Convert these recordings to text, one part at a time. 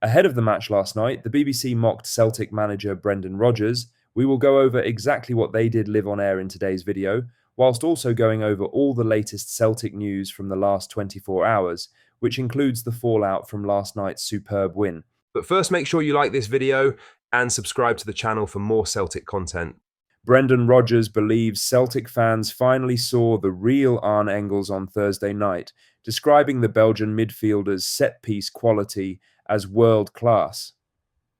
Ahead of the match last night, the BBC mocked Celtic manager Brendan Rodgers. We will go over exactly what they did live on air in today's video, whilst also going over all the latest Celtic news from the last 24 hours, which includes the fallout from last night's superb win. But first, make sure you like this video and subscribe to the channel for more Celtic content. Brendan Rodgers believes Celtic fans finally saw the real Arne Engles on Thursday night, describing the Belgian midfielder's set-piece quality as world-class.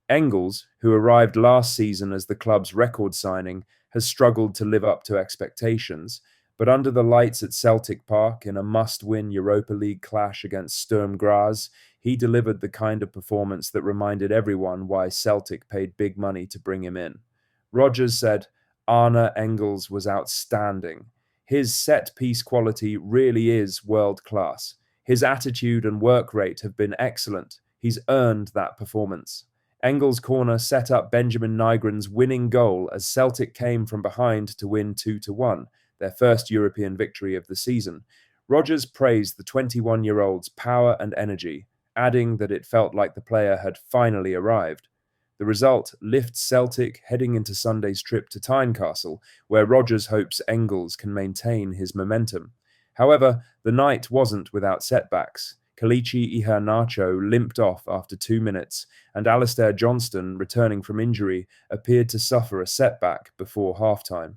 Engles, who arrived last season as the club's record signing, has struggled to live up to expectations, but under the lights at Celtic Park in a must-win Europa League clash against Sturm Graz, he delivered the kind of performance that reminded everyone why Celtic paid big money to bring him in. Rodgers said, "Arne Engles was outstanding. His set-piece quality really is world-class. His attitude and work rate have been excellent. He's earned that performance." Engles' corner set up Benjamin Nygren's winning goal as Celtic came from behind to win 2-1, their first European victory of the season. Rodgers praised the 21-year-old's power and energy, adding that it felt like the player had finally arrived. The result lifts Celtic heading into Sunday's trip to Tynecastle, where Rodgers hopes Engles can maintain his momentum. However, the night wasn't without setbacks. Kelechi Iheanacho limped off after 2 minutes, and Alistair Johnston, returning from injury, appeared to suffer a setback before halftime.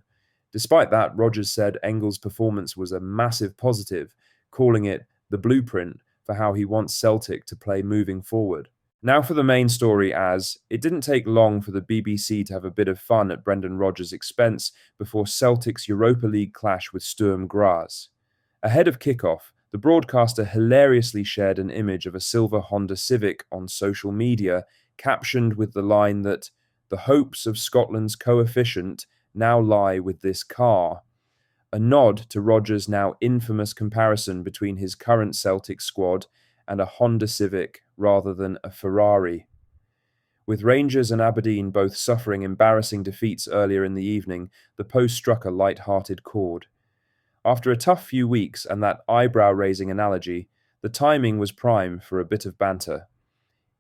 Despite that, Rodgers said Engles' performance was a massive positive, calling it the blueprint for how he wants Celtic to play moving forward. Now for the main story, as it didn't take long for the BBC to have a bit of fun at Brendan Rodgers' expense before Celtic's Europa League clash with Sturm Graz. Ahead of kickoff, the broadcaster hilariously shared an image of a silver Honda Civic on social media, captioned with the line that "the hopes of Scotland's coefficient now lie with this car," a nod to Rodgers' now infamous comparison between his current Celtic squad and a Honda Civic rather than a Ferrari. With Rangers and Aberdeen both suffering embarrassing defeats earlier in the evening, the post struck a light-hearted chord. After a tough few weeks and that eyebrow-raising analogy, the timing was prime for a bit of banter.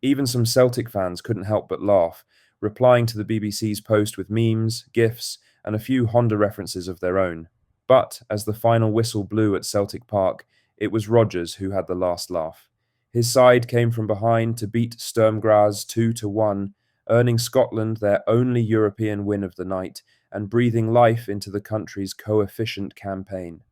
Even some Celtic fans couldn't help but laugh, replying to the BBC's post with memes, GIFs, and a few Honda references of their own. But as the final whistle blew at Celtic Park, it was Rodgers who had the last laugh. His side came from behind to beat Sturm Graz 2-1, earning Scotland their only European win of the night and breathing life into the country's coefficient campaign.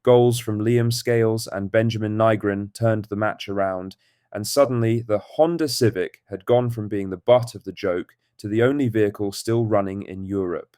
Goals from Liam Scales and Benjamin Nygren turned the match around, and suddenly the Honda Civic had gone from being the butt of the joke to the only vehicle still running in Europe.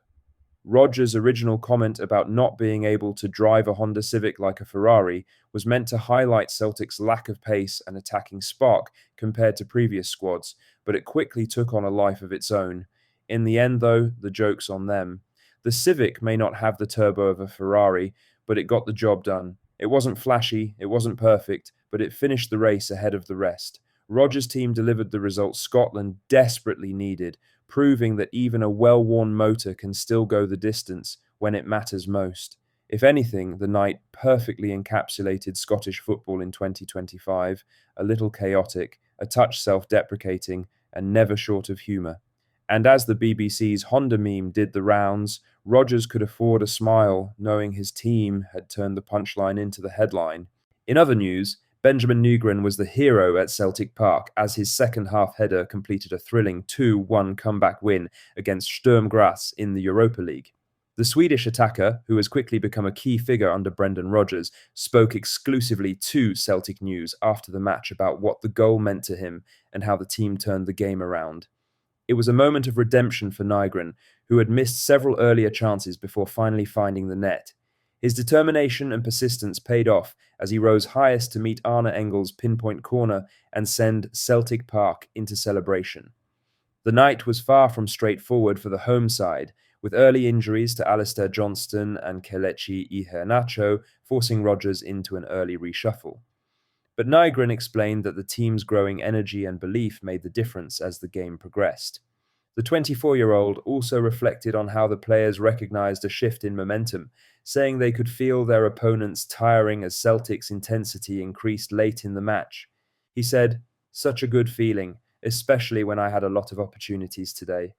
Rodgers' original comment about not being able to drive a Honda Civic like a Ferrari was meant to highlight Celtic's lack of pace and attacking spark compared to previous squads, but it quickly took on a life of its own. In the end, though, the joke's on them. The Civic may not have the turbo of a Ferrari, but it got the job done. It wasn't flashy, it wasn't perfect, but it finished the race ahead of the rest. Rodgers' team delivered the result Scotland desperately needed, proving that even a well-worn motor can still go the distance when it matters most. If anything, the night perfectly encapsulated Scottish football in 2025, a little chaotic, a touch self-deprecating, and never short of humour. And as the BBC's Honda meme did the rounds, Rodgers could afford a smile, knowing his team had turned the punchline into the headline. In other news, Benjamin Nygren was the hero at Celtic Park as his second-half header completed a thrilling 2-1 comeback win against Sturm Graz in the Europa League. The Swedish attacker, who has quickly become a key figure under Brendan Rodgers, spoke exclusively to Celtic News after the match about what the goal meant to him and how the team turned the game around. It was a moment of redemption for Nygren, who had missed several earlier chances before finally finding the net. His determination and persistence paid off as he rose highest to meet Arne Engles' pinpoint corner and send Celtic Park into celebration. The night was far from straightforward for the home side, with early injuries to Alistair Johnston and Kelechi Iheanacho forcing Rodgers into an early reshuffle. But Nygren explained that the team's growing energy and belief made the difference as the game progressed. The 24-year-old also reflected on how the players recognised a shift in momentum, saying they could feel their opponents tiring as Celtic's intensity increased late in the match. He said, "Such a good feeling, especially when I had a lot of opportunities today.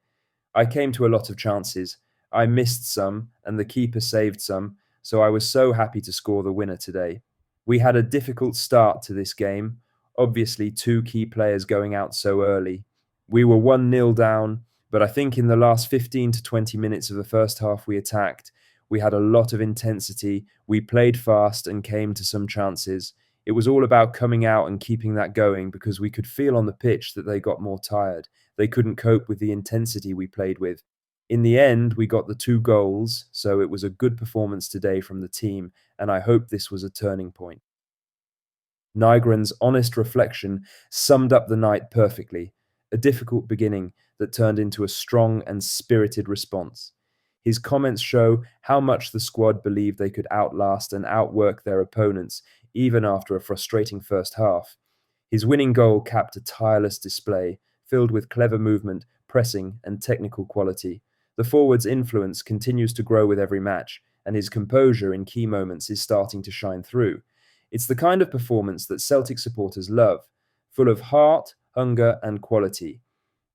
I came to a lot of chances. I missed some, and the keeper saved some, so I was so happy to score the winner today. We had a difficult start to this game, obviously, two key players going out so early. We were 1-0 down, but I think in the last 15 to 20 minutes of the first half, we attacked. We had a lot of intensity. We played fast and came to some chances. It was all about coming out and keeping that going because we could feel on the pitch that they got more tired. They couldn't cope with the intensity we played with. In the end, we got the 2 goals, so it was a good performance today from the team, and I hope this was a turning point. Nygren's honest reflection summed up the night perfectly, a difficult beginning that turned into a strong and spirited response. His comments show how much the squad believed they could outlast and outwork their opponents, even after a frustrating first half. His winning goal capped a tireless display, filled with clever movement, pressing, and technical quality. The forward's influence continues to grow with every match, and his composure in key moments is starting to shine through. It's the kind of performance that Celtic supporters love, full of heart, hunger, and quality.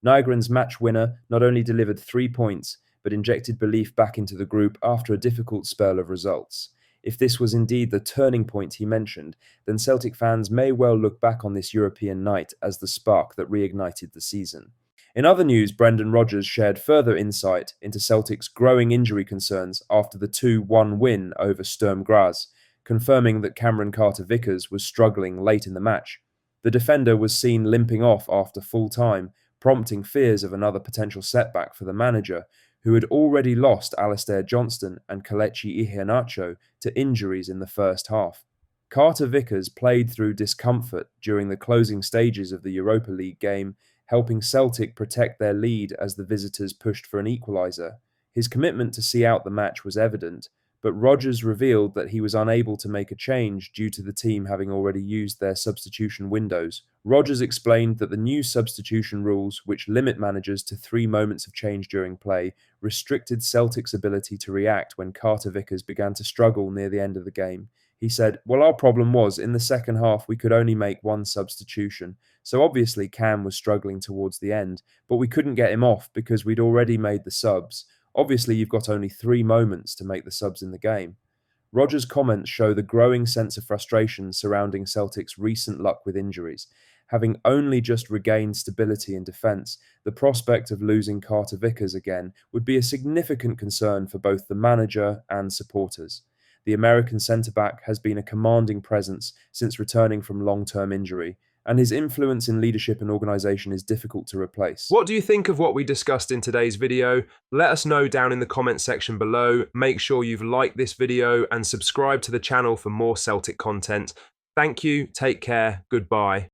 Nygren's match winner not only delivered 3 points, but injected belief back into the group after a difficult spell of results. If this was indeed the turning point he mentioned, then Celtic fans may well look back on this European night as the spark that reignited the season. In other news, Brendan Rodgers shared further insight into Celtic's growing injury concerns after the 2-1 win over Sturm Graz, confirming that Cameron Carter-Vickers was struggling late in the match. The defender was seen limping off after full time, prompting fears of another potential setback for the manager, who had already lost Alistair Johnston and Kelechi Iheanacho to injuries in the first half. Carter-Vickers played through discomfort during the closing stages of the Europa League game, helping Celtic protect their lead as the visitors pushed for an equaliser. His commitment to see out the match was evident, but Rodgers revealed that he was unable to make a change due to the team having already used their substitution windows. Rodgers explained that the new substitution rules, which limit managers to 3 moments of change during play, restricted Celtic's ability to react when Carter-Vickers began to struggle near the end of the game. He said, "Well, our problem was, in the second half, we could only make 1 substitution. So obviously Cam was struggling towards the end, but we couldn't get him off because we'd already made the subs. Obviously, you've got only 3 moments to make the subs in the game." Rodgers' comments show the growing sense of frustration surrounding Celtic's recent luck with injuries. Having only just regained stability in defence, the prospect of losing Carter-Vickers again would be a significant concern for both the manager and supporters. The American centre-back has been a commanding presence since returning from long-term injury, and his influence in leadership and organisation is difficult to replace. What do you think of what we discussed in today's video? Let us know down in the comment section below. Make sure you've liked this video and subscribe to the channel for more Celtic content. Thank you, take care, goodbye.